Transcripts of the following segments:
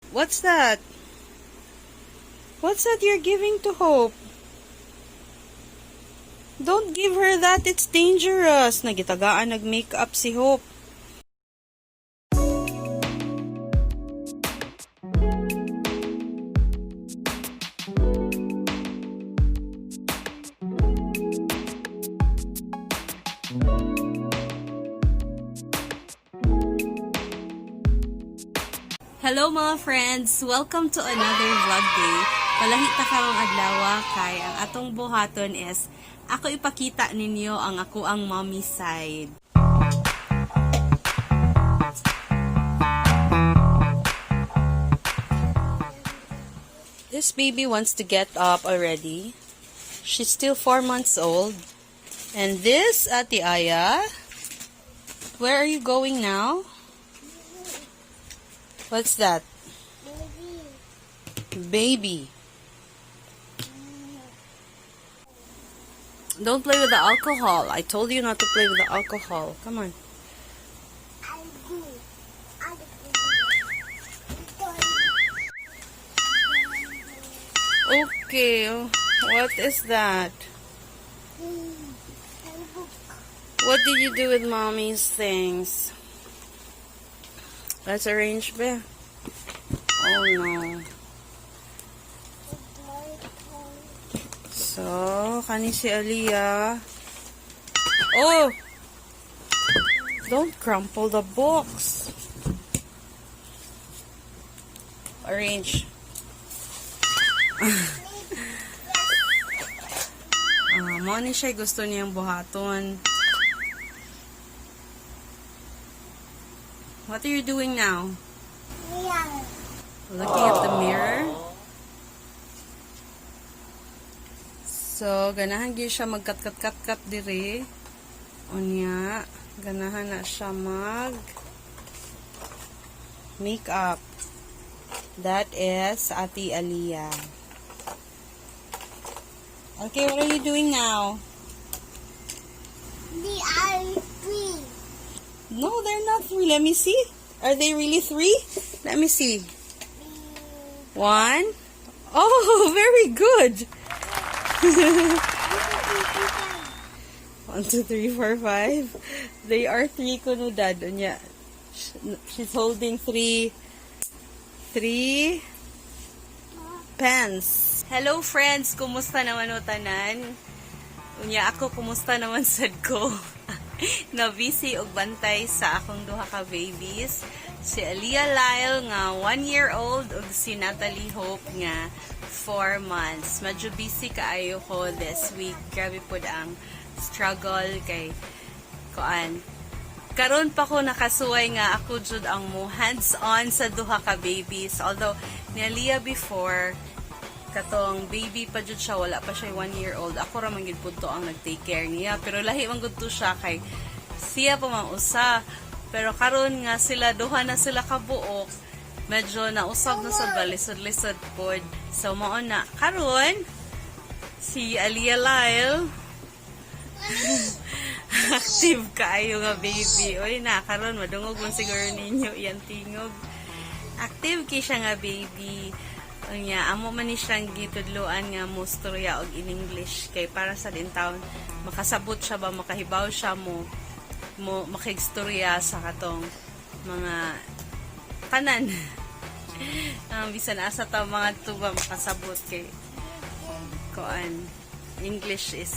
What's that? What's that you're giving to Hope? Don't give her that. It's dangerous. Nagitagaan, nag-makeup si Hope. Hello mga friends! Welcome to another vlog day. Palahita karong adlaw kay ang atong buhaton is ako ipakita ninyo ang ako ang mommy side. This baby wants to get up already. She's still 4 months old. And this, Ate Aya, where are you going now? What's that? Baby. Don't play with the alcohol. I told you not to play with the alcohol. Come on. Okay. What is that? What did you do with mommy's things? Let's arrange ba? Oh no. So, kani si Aliyah. Oh! Don't crumple the box. Arrange. Mo ni siya gusto niyang buhaton. What are you doing now? Looking at the mirror? So, ganahan gyud siya magkat-kat-kat diri. Unya, ganahan na siya mag makeup. That is Ate Aliyah. Okay, what are you doing now? They are three. No, they're not 3. Let me see. Are they really 3? Let me see. 1. Oh, very good. 1, 2, 3, 4, 5. They are 3 kunudad. Unya, she's holding 3 pens. Hello friends, kumusta naman o tanan? Unya ako, kumusta naman sad ko? Na busy og bantay sa akong duha ka babies. Si Aliyah Lyle nga 1 year old ug si Natalie Hope nga 4 months. Medyo busy kaayo ko this week. Grabe pod ang struggle kay kuan. Karon pa ko nakasuway nga ako jud ang mo hands-on sa duha ka babies. Although ni Aliyah before katong baby pa jud siya, wala pa siya 1 year old. Ako ra man gid pud to ang nag-take care niya, pero lahi man gud to siya kay siya pa man usa. Pero karon nga sila duha na sila ka buok, medyo nausab na sa balisod-lisod pod. So mao na karon si Aliyah Lyle active kaayo nga baby. Oy na karon madungog man siguro ninyo iyang tingog. Active kay siya nga baby. Unya, amo man ni siyang gitudloan nga mustorya og in English kay para sa din taon makasabot siya ba, makahibaw siya mo makigstorya sa katong mga tanan. Bisan asa ta mga tuba makasabot kay koan English is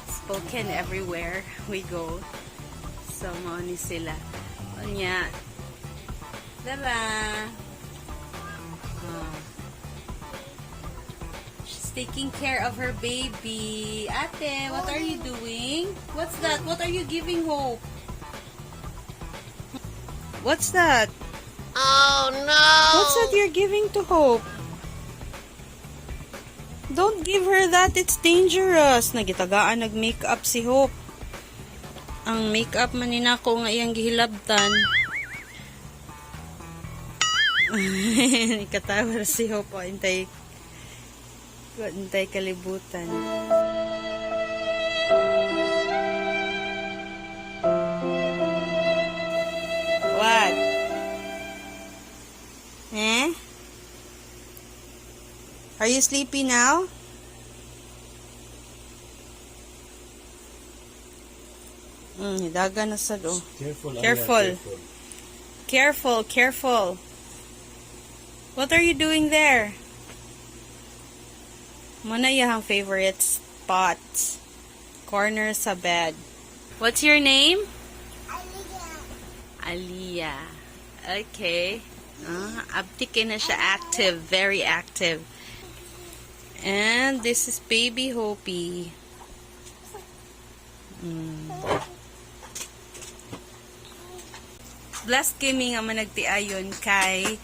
spoken everywhere we go. So mao ni sila. Unya, dala. She's taking care of her baby. Ate, what are you doing? What's that? What are you giving Hope? What's that? Oh no! What's that you're giving to Hope? Don't give her that. It's dangerous. Nagitagaan, nag-makeup si Hope. Ang makeup man ni nako nga iyang gihilabtan. Ikatawa si Hope. Intay kalibutan. What? Eh? Are you sleepy now? Daga na sad oh. Careful. Careful. Careful. Careful. What are you doing there? Mana yung favorite spot? Corner sa bed. What's your name? Aliyah. Okay. Abtike na siya. Active. Very active. And this is baby Hopi. Blessed kami nga managtiayon kay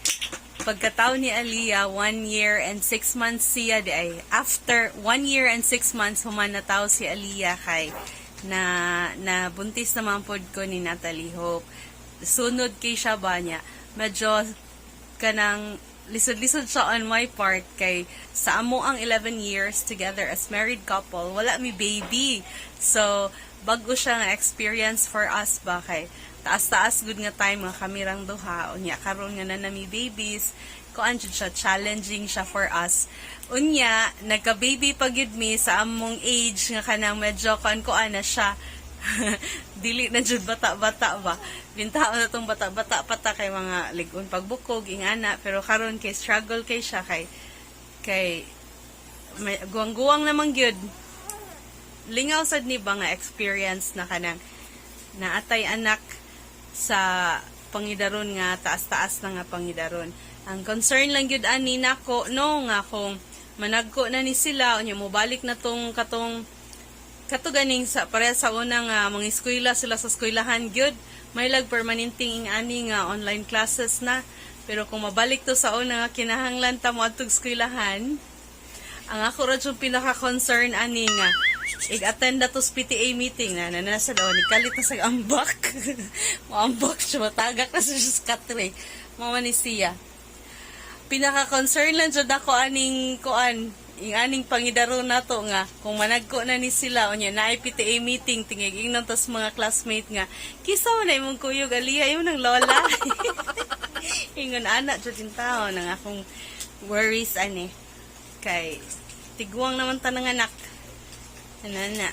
pagkatao ni Aliyah 1 year and 6 months siya di ay. After 1 year and 6 months human na tao si Aliyah kay na buntis naman pod ko ni Natalie Hope. Sunod kay siya ba niya. Medyo kanang lisod-lisod siya on my part kay sa amo ang 11 years together as married couple, wala mi baby. So, bago siya nga experience for us ba kay taas-taas good nga time nga kamirang duha unya karon nga na nami babies kuan jud siya challenging siya for us unya nagka-baby pa gid mi sa among age nga kanang medyo kuan na siya dili na jud bata-bata ba bintaon na tong bata-bata pata kay mga ligon pagbukog ingana pero karon kay struggle kay siya kay may guwang-guwang naman gyud lingaw sad ni ba nga experience na kanang naatay anak sa pangidaron nga taas-taas na nga pangidaron. Ang concern lang gyud ani nako no nga kung managko na ni sila unya mo balik na tong kato ganing sa pare sa una nga mga eskwela sila sa eskwelahan gyud may lag permanenteng ani nga online classes na pero kung mabalik to sa una nga kinahanglan ta mo adtong eskwelahan ang ako ra jud pinaka concern ani nga i-attend na to sa PTA meeting na nasa daw ni kalit na sa ambak maambak siya matagak na siya sa katre mama ni siya pinaka concern lang jud ako aning aning pangidaro na to nga kung managko na ni sila unya na PTA meeting tingig ingnon tas mga classmate nga kisa man ay mong kuyog Aliyah yung ng lola ingon anak jud in tao nang akong worries ani kay tiguang naman tanang anak na.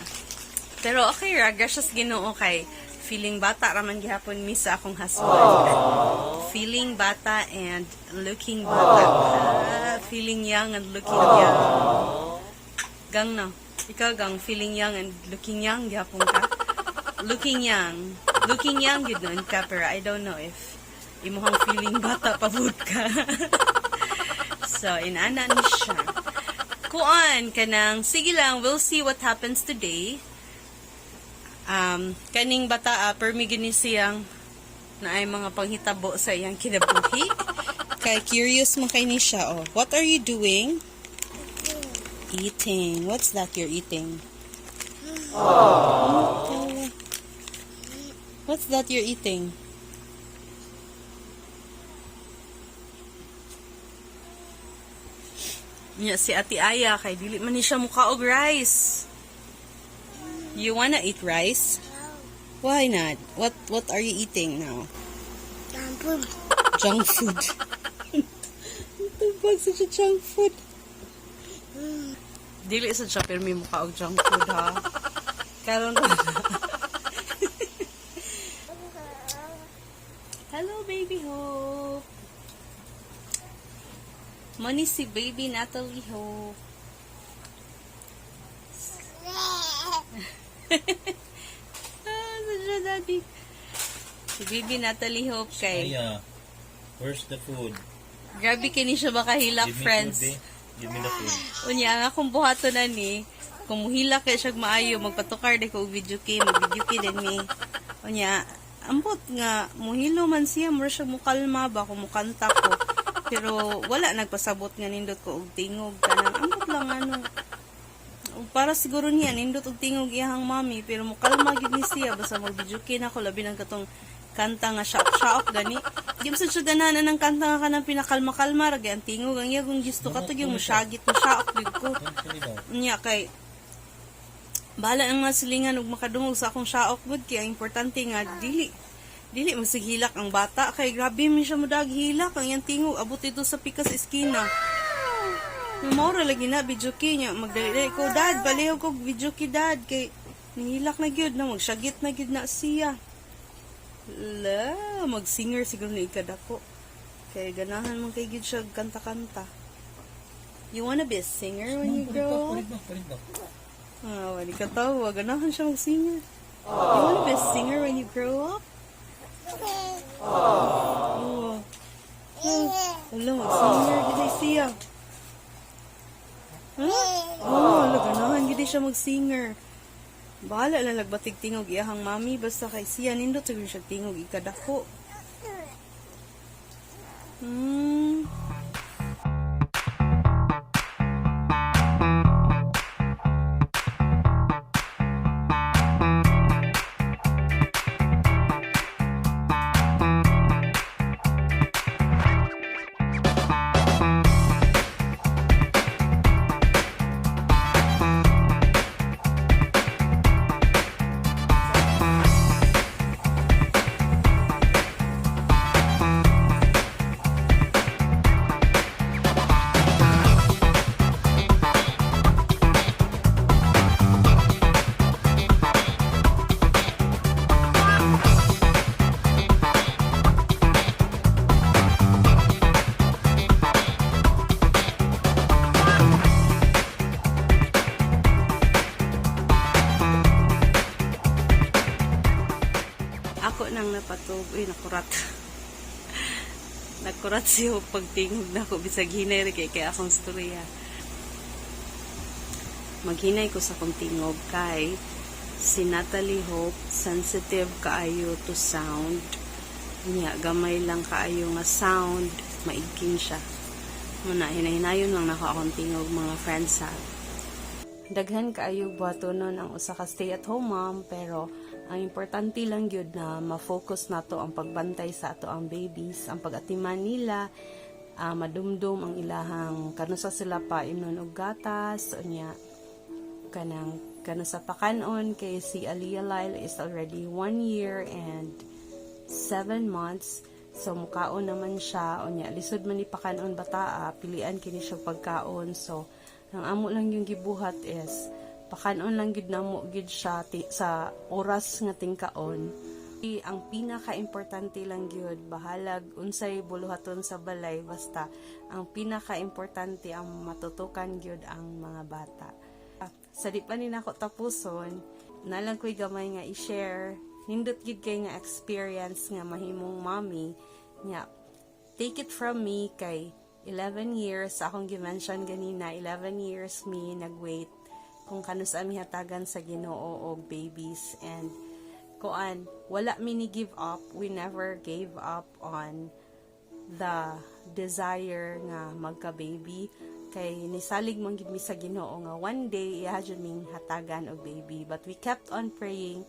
Pero okay ra, gracious Ginoo kay feeling bata raman gihapon mi sa akong husband. Feeling bata and looking bata. Feeling young and looking young. Gang no. Ikaw gang feeling young and looking young gihapon ka. Looking young. Looking young gid nun ka pero I don't know if imuhang feeling bata pa bud ka. So inana ni siya. Kuan kanang sige lang we'll see what happens today kaning bata permi gini siyang na ay mga panghitabo sa iyang kinabuhi kay curious man kay ni siya oh what are you doing eating what's that you're eating what's that you're eating niya si Ate Aya kay dili man ni siya mukha og rice. You wanna eat rice? Why not? What are you eating now? Junk food. Tubag sa junk food. Dili sa siya pero may mukha og junk food ha. Karon Hello baby Hope. Money si baby Natalie Hope. Sadya daddy. Si baby Natalie Hope kay. Aya, where's the food? Grabe kini siya makahilak friends. Food, Give me the food. Unya nga kung buhato na ni, kung muhilak kay siya maayo, magpatukar de ko video kay, mag-video kay din ni. Unya, ambot nga, muhilo man siya, mura siya mukalma ba, kung mukanta ko. Pero wala nagpasabot nga nindot ko og tingog kanang ambot lang ano. Para siguro niya nindot og tingog iyang mami pero mukalma gid ni siya basta mag-video ako labi ng katong kanta nga shock gani. Di sa siya ganahan ng kanta nga kanang pinakalma-kalma ra ang tingog ang iya kung gusto ka to yung musyagit mo shock gid ko. Nya kay bahala ang mga silingan ug makadungog sa akong shock gud kay ang importante nga Dili magsighilak ang bata kay grabe mi siya mudag hilak ang iyang tingog abot ito sa pikas iskina. Mora lagi na video kay nya magdali ko dad baliw ko video kay dad kay nihilak na gyud na magsyagit na gyud na siya. La mag-singer siguro ni ikadako. Kay ganahan man kay gyud siya kanta-kanta. You wanna be a singer when you grow up? Ah, wali ka tawa. Ganahan siya mag-singer. You wanna be a singer when you grow up? Oh. Wala, mag-singer. Gide siya. Huh? Oh, wala, ganahan. Gide siya mag-singer. Bahala lang nagbatig tingog iyahang mami. Basta kay siya, nindot siguro siya tingog ikadako. Ako nang napatog, nakurat. Nakurat siya pagtingog na ako, bisag hinay rin kay akong storya. Maghinay ko sa akong tingog kay si Natalie Hope, sensitive kaayo to sound. Niya, gamay lang kaayo nga sound, maigking siya. Muna, hinahinayon lang nako akong tingog mga friends ha. Daghan kaayo buhato nun ang usa ka stay-at-home mom, pero ang importante lang yun na ma-focus nato ang pagbantay sa ato ang babies, ang pag-atiman nila, madumdum ang ilahang kanusa sila pa imnon og gatas, unya kanang kanusa pa kanon kay si Aliyah Lyle is already 1 year and 7 months. So mukaon naman siya, unya lisod man ni pakanon bata, pilian kini siya pagkaon. So ang amo lang yung gibuhat is pakanon lang gid namo gid siya sa oras nga tingkaon. Ang pinaka-importante lang gyud bahalag unsay buluhaton sa balay, basta ang pinaka-importante ang matutukan gyud ang mga bata. Sa di pa ni nako tapuson, nalang ko'y gamay nga i-share. Nindot gid kay nga experience nga mahimong mommy nya. Take it from me kay 11 years akong gi-mention ganina, 11 years me nag-wait kung kanus ami hatagan sa Ginoo og babies, and kuan wala mi ni give up. We never gave up on the desire nga magka-baby kay nisalig man gid mi sa Ginoo nga one day ihadyon ming hatagan og baby, but we kept on praying.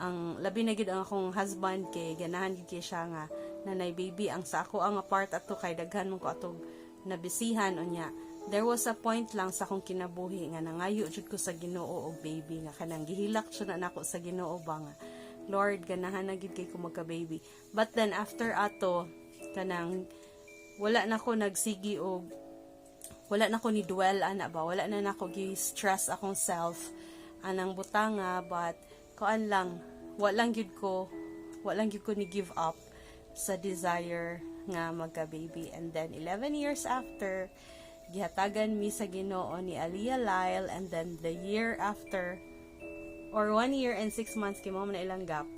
Ang labi na gid ang akong husband kay ganahan gid kay siya nga nanay baby. Ang sa ako ang part ato kay daghan man ko atog nabisihan unya. There was a point lang sa akong kinabuhi nga nangayo jud ko sa Ginoo og baby nga kanang gihilak siya na nako sa Ginoo ba nga Lord ganahan na gid kay ko magka baby. But then after ato kanang wala na ko nagsigi og wala na ko ni dwell ana ba, wala na nako gi stress akong self anang butanga, but kuan lang walang gyud ko ni give up sa desire nga magka-baby. And then 11 years after gihatagan mi sa Ginoo ni Aliyah Lyle, and then the year after or 1 year and 6 months kay mo na ilang gap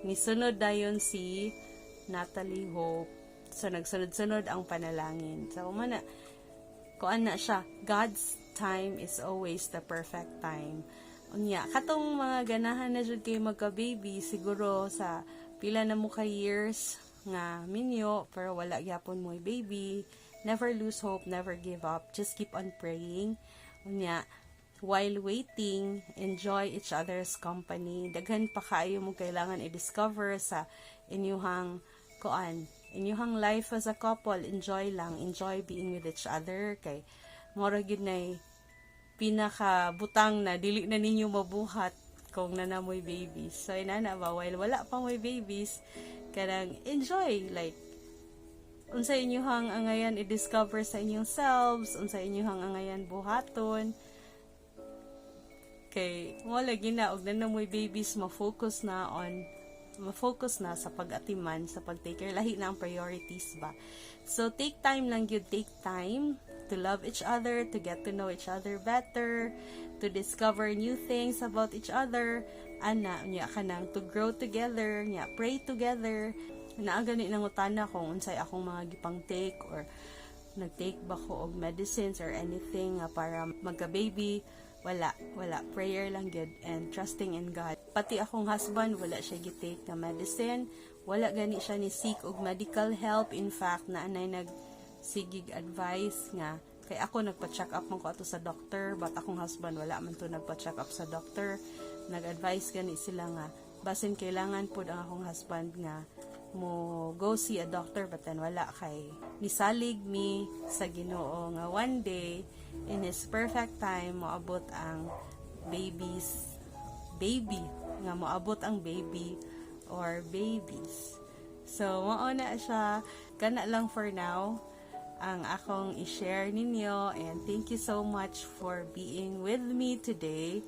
nisunod dayon si Natalie Hope. So nagsunod-sunod ang panalangin. So man kuan na siya, God's time is always the perfect time. Unya katong mga ganahan na jud kay magka-baby siguro sa pila na mo ka years nga minyo pero wala gyapon mo baby. Never lose hope, never give up, just keep on praying. Unya while waiting, enjoy each other's company. Daghan pa kaayo mo kailangan i-discover sa inyuhang inyuhang life as a couple. Enjoy lang, enjoy being with each other kay mora gid nay pinaka butang na dili na ninyo mabuhat kung nanamoy babies. So inana ba while wala pa moy babies, kanang enjoy like unsa inyuhang angayan i-discover sa inyong selves, unsa inyuhang angayan buhaton. Kay mo lagi na og nanamoy babies ma-focus na sa pag-atiman, sa pag-take care, lahi na ang priorities ba. So, take time lang yun, take time to love each other, to get to know each other better, to discover new things about each other, nya ka nang to grow together, nya pray together, naagani nang utana kung unsay akong mga gipang take or nag-take ba ko og medicines or anything para magka-baby. Wala. Prayer lang good and trusting in God. Pati akong husband, wala siya gitake na medicine. Wala gani siya ni seek og medical help. In fact, naanay nagsigig advice nga. Kay ako nagpa-check up man ko ato sa doctor, but akong husband wala man to nagpa-check up sa doctor. Nag-advise gani sila nga, basin kailangan po ang akong husband nga mo go see a doctor, but then wala kay nisalig mi sa Ginoo nga one day in His perfect time moabot ang baby nga moabot ang baby or babies. So mao na siya, kana lang for now ang akong i-share ninyo, and thank you so much for being with me today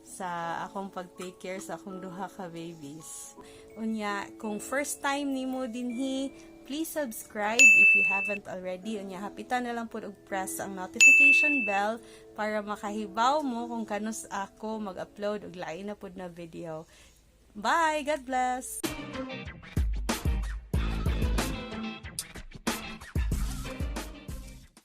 sa akong pag-take care sa akong duha ka babies. Unya, kung first time nimo dinhi, please subscribe if you haven't already. Unya, hapitan na lang po og press ang notification bell para makahibaw mo kung kanus ako mag-upload og lain na pud na video. Bye! God bless!